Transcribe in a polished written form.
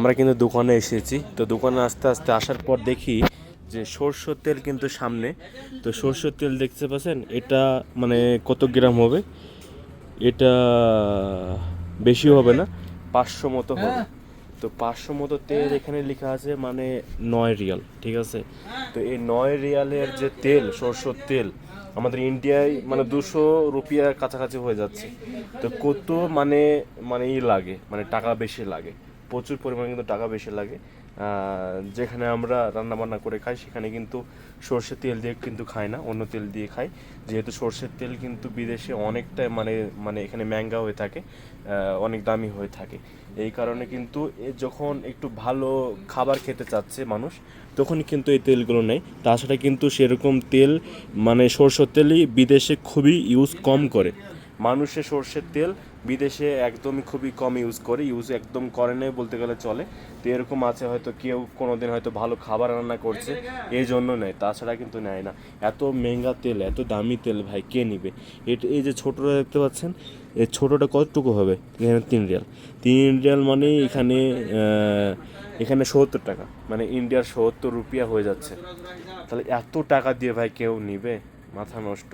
আমরা কিন্তু দোকানে এসেছি, তো দোকানে আস্তে আস্তে আসার পর দেখি যে সরষের তেল কিন্তু সামনে। তো সরষের তেল দেখতে পাচ্ছেন, এটা মানে কত গ্রাম হবে, এটা বেশি হবে না, 500 মতো হবে। তো 500 মতো তেল এখানে লেখা আছে মানে 9 রিয়াল, ঠিক আছে। তো এই 9 রিয়ালের যে তেল, সরষের তেল আমাদের ইন্ডিয়ায় মানে 200 রুপিয়ার কাছাকাছি হয়ে যাচ্ছে। তো কত মানে মানে লাগে, মানে টাকা বেশি লাগে, প্রচুর পরিমাণে কিন্তু টাকা বেশি লাগে। যেখানে আমরা রান্না বান্না করে খাই সেখানে কিন্তু সর্ষের তেল দিয়ে কিন্তু খাই না, অন্য তেল দিয়ে খাই। যেহেতু সর্ষের তেল কিন্তু বিদেশে অনেকটা মানে মানে এখানে ম্যাঙ্গা হয়ে থাকে, অনেক দামি হয়ে থাকে। এই কারণে কিন্তু যখন একটু ভালো খাবার খেতে চাচ্ছে মানুষ, তখনই কিন্তু এই তেলগুলো নেয়। তাছাড়া কিন্তু সেরকম তেল মানে সর্ষের তেলই বিদেশে খুবই ইউজ কম করে। মানুষের সর্ষের তেল বিদেশে একদমই খুবই কম ইউজ একদম করে নেই বলতে গেলে চলে। তো এরকম আছে, হয়তো কেউ কোনোদিন হয়তো ভালো খাবার রান্না করছে এই জন্য নেয়, তাছাড়া কিন্তু নেয় না। এত মেঙ্গা তেল, এত দামি তেল ভাই কে নিবে? এই যে ছোটোটা দেখতে পাচ্ছেন, এই ছোটোটা কতটুকু হবে? এখানে 3 রিয়াল। 3 রিয়াল মানে এখানে 70 টাকা, মানে ইন্ডিয়ার 70 রুপিয়া হয়ে যাচ্ছে। তাহলে এত টাকা দিয়ে ভাই কেউ নিবে? মাথা নষ্ট।